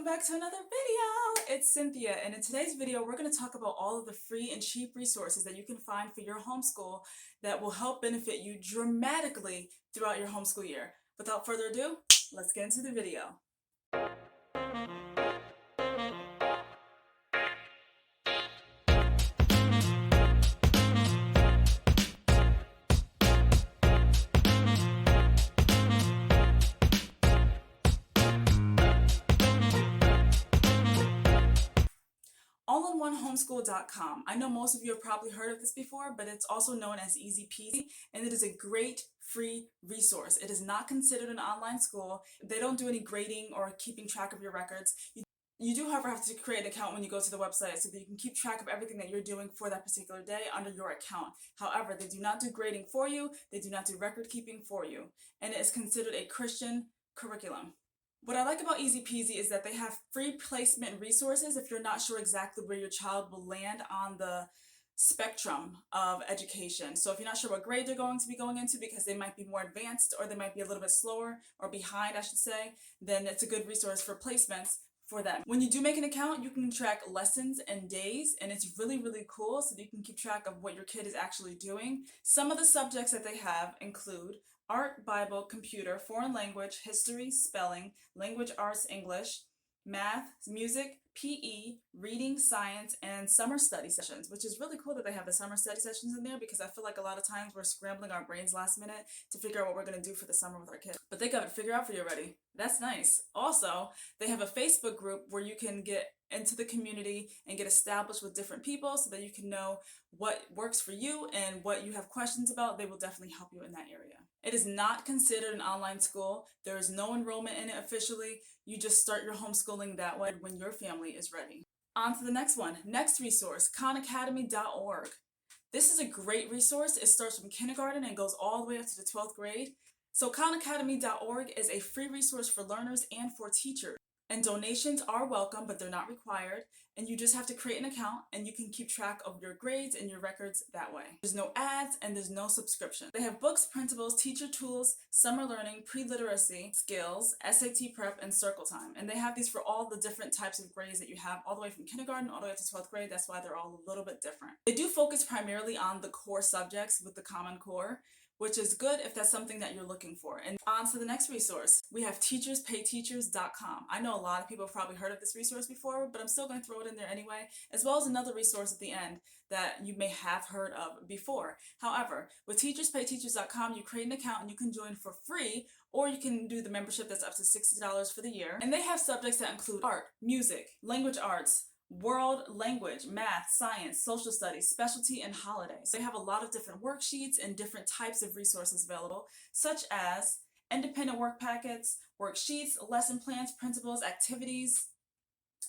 back to another video. It's Cynthia, and in today's video we're going to talk about all of the free and cheap resources that you can find for your homeschool that will help benefit you dramatically throughout your homeschool year. Without further ado, let's get into the video. All-in-one-homeschool.com. I know most of you have probably heard of this before, but it's also known as Easy Peasy, and it is a great free resource. It is not considered an online school. They don't do any grading or keeping track of your records. You do, however, have to create an account when you go to the website so that you can keep track of everything that you're doing for that particular day under your account. However, they do not do grading for you. They do not do record keeping for you, and it is considered a Christian curriculum. What I like about Easy Peasy is that they have free placement resources if you're not sure exactly where your child will land on the spectrum of education. So if you're not sure what grade they're going to be going into because they might be more advanced or they might be a little bit slower or behind, I should say, then it's a good resource for placements for them. When you do make an account, you can track lessons and days, and it's really, really cool so that you can keep track of what your kid is actually doing. Some of the subjects that they have include art, Bible, computer, foreign language, history, spelling, language arts, English, math, music, PE, reading, science, and summer study sessions, which is really cool that they have the summer study sessions in there because I feel like a lot of times we're scrambling our brains last minute to figure out what we're going to do for the summer with our kids. But they got it figured out for you already. That's nice. Also, they have a Facebook group where you can get into the community and get established with different people so that you can know what works for you and what you have questions about. They will definitely help you in that area. It is not considered an online school. There is no enrollment in it officially. You just start your homeschooling that way when your family is ready. On to the next one. Next resource, khanacademy.org. This is a great resource. It starts from kindergarten and goes all the way up to the 12th grade. So khanacademy.org is a free resource for learners and for teachers. And donations are welcome, but they're not required. And you just have to create an account and you can keep track of your grades and your records that way. There's no ads and there's no subscription. They have books, printables, teacher tools, summer learning, pre-literacy skills, SAT prep, and circle time. And they have these for all the different types of grades that you have all the way from kindergarten all the way up to 12th grade. That's why they're all a little bit different. They do focus primarily on the core subjects with the Common Core, which is good if that's something that you're looking for. And on to the next resource. We have teacherspayteachers.com. I know a lot of people have probably heard of this resource before, but I'm still going to throw it in there anyway, as well as another resource at the end that you may have heard of before. However, with teacherspayteachers.com, you create an account and you can join for free, or you can do the membership that's up to $60 for the year. And they have subjects that include art, music, language arts, world language, math, science, social studies, specialty, and holidays. They have a lot of different worksheets and different types of resources available, such as independent work packets, worksheets, lesson plans, principles, activities,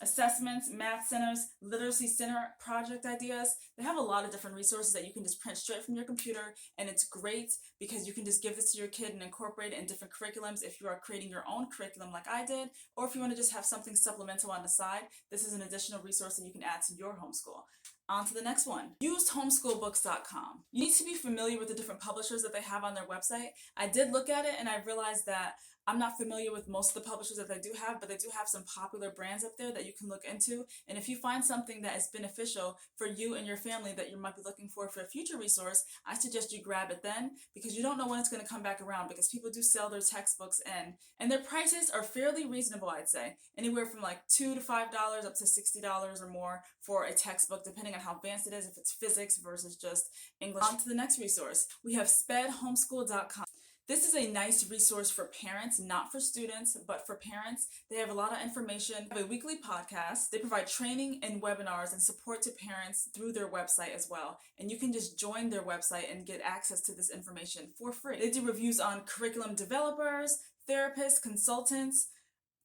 assessments, math centers, literacy center project ideas. They have a lot of different resources that you can just print straight from your computer, and it's great because you can just give this to your kid and incorporate it in different curriculums if you are creating your own curriculum like I did, or if you want to just have something supplemental on the side. This is an additional resource that you can add to your homeschool. On to the next one, usedhomeschoolbooks.com. You need to be familiar with the different publishers that they have on their website. I did look at it and I realized that I'm not familiar with most of the publishers that they do have, but they do have some popular brands up there that you can look into. And if you find something that is beneficial for you and your family that you might be looking for a future resource, I suggest you grab it then, because you don't know when it's going to come back around, because people do sell their textbooks in. And their prices are fairly reasonable, I'd say. Anywhere from like $2 to $5 up to $60 or more for a textbook, depending on how advanced it is, if it's physics versus just English. On to the next resource. We have spedhomeschool.com. This is a nice resource for parents, not for students, but for parents. They have a lot of information. They have a weekly podcast. They provide training and webinars and support to parents through their website as well. And you can just join their website and get access to this information for free. They do reviews on curriculum developers, therapists, consultants,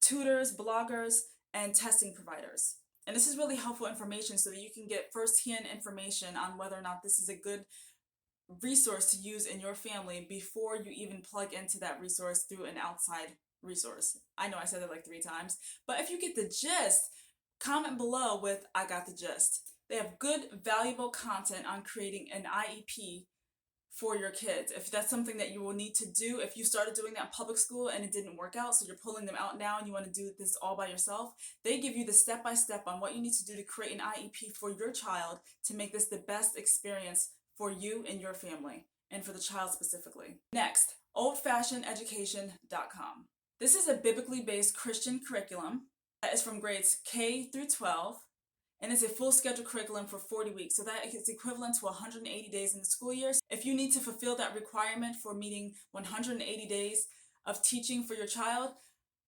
tutors, bloggers, and testing providers. And this is really helpful information so that you can get firsthand information on whether or not this is a good resource to use in your family before you even plug into that resource through an outside resource. I know I said that like 3 times, but if you get the gist, comment below with "I got the gist." They have good, valuable content on creating an IEP for your kids. If that's something that you will need to do, if you started doing that in public school and it didn't work out, so you're pulling them out now and you want to do this all by yourself, they give you the step-by-step on what you need to do to create an IEP for your child to make this the best experience for you and your family, and for the child specifically. Next, oldfashionededucation.com. This is a biblically based Christian curriculum that is from grades K through 12, and it's a full schedule curriculum for 40 weeks. So that is equivalent to 180 days in the school year. If you need to fulfill that requirement for meeting 180 days of teaching for your child,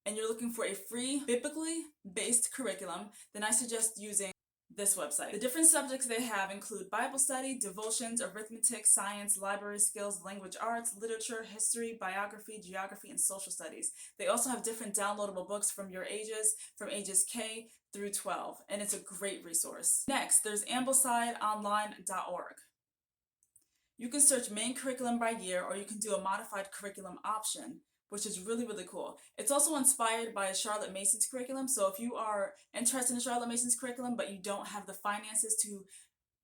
and you're looking for a free, biblically based curriculum, then I suggest using this website. The different subjects they have include Bible study, devotions, arithmetic, science, library skills, language arts, literature, history, biography, geography, and social studies. They also have different downloadable books from your ages, from ages K through 12, and it's a great resource. Next, there's AmblesideOnline.org. You can search main curriculum by year, or you can do a modified curriculum option, which is really, really cool. It's also inspired by Charlotte Mason's curriculum. So if you are interested in Charlotte Mason's curriculum, but you don't have the finances to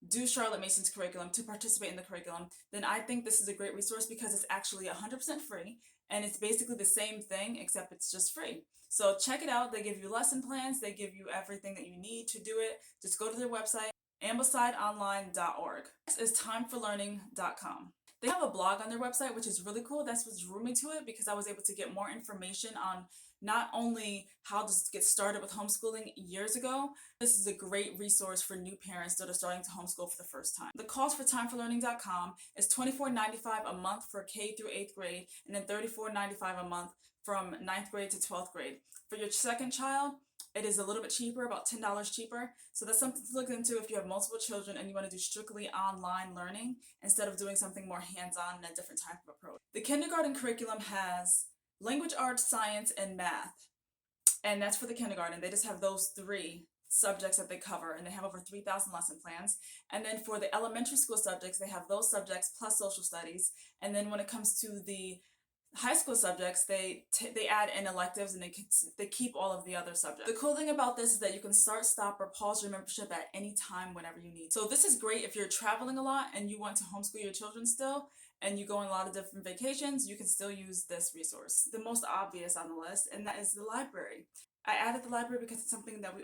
do Charlotte Mason's curriculum, to participate in the curriculum, then I think this is a great resource because it's actually 100% free, and it's basically the same thing, except it's just free. So check it out. They give you lesson plans. They give you everything that you need to do it. Just go to their website, AmblesideOnline.org. Next is TimeForLearning.com. They have a blog on their website, which is really cool. That's what drew me to it, because I was able to get more information on not only how to get started with homeschooling years ago. This is a great resource for new parents that are starting to homeschool for the first time. The cost for TimeForLearning.com is $24.95 a month for K through 8th grade, and then $34.95 a month from 9th grade to 12th grade. For your second child, it is a little bit cheaper, about $10 cheaper. So that's something to look into if you have multiple children and you want to do strictly online learning instead of doing something more hands-on and a different type of approach. The kindergarten curriculum has language arts, science, and math. And that's for the kindergarten. They just have those 3 subjects that they cover, and they have over 3,000 lesson plans. And then for the elementary school subjects, they have those subjects plus social studies. And then when it comes to the high school subjects, they add in electives, and they keep all of the other subjects. The cool thing about this is that you can start, stop, or pause your membership at any time whenever you need. So this is great if you're traveling a lot and you want to homeschool your children still, and you go on a lot of different vacations. You can still use this resource. The most obvious on the list, and that is the library. I added the library because it's something that we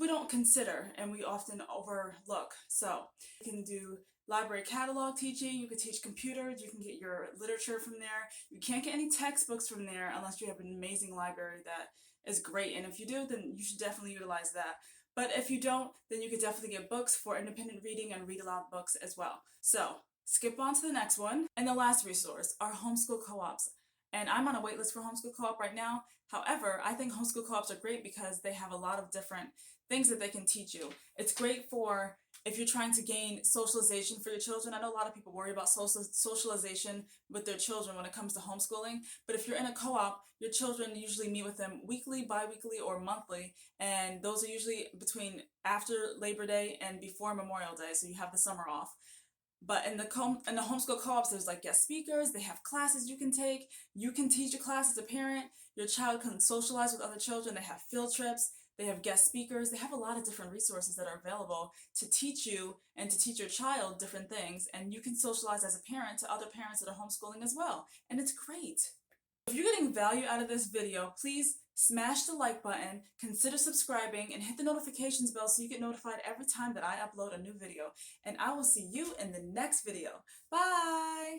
don't consider and we often overlook. So you can do library catalog teaching, you can teach computers, you can get your literature from there. You can't get any textbooks from there unless you have an amazing library that is great, and if you do, then you should definitely utilize that. But if you don't, then you could definitely get books for independent reading and read aloud books as well. So skip on to the next one. And the last resource are homeschool co-ops. And I'm on a wait list for homeschool co-op right now. However, I think homeschool co-ops are great because they have a lot of different things that they can teach you. It's great for if you're trying to gain socialization for your children. I know a lot of people worry about socialization with their children when it comes to homeschooling, but if you're in a co-op, your children usually meet with them weekly, bi-weekly, or monthly, and those are usually between after Labor Day and before Memorial Day, so you have the summer off. But in the homeschool co-ops, there's like guest speakers, they have classes you can take, you can teach a class as a parent, your child can socialize with other children, they have field trips, they have guest speakers, they have a lot of different resources that are available to teach you and to teach your child different things, and you can socialize as a parent to other parents that are homeschooling as well, and it's great. If you're getting value out of this video, please smash the like button, consider subscribing, and hit the notifications bell so you get notified every time that I upload a new video. And I will see you in the next video. Bye!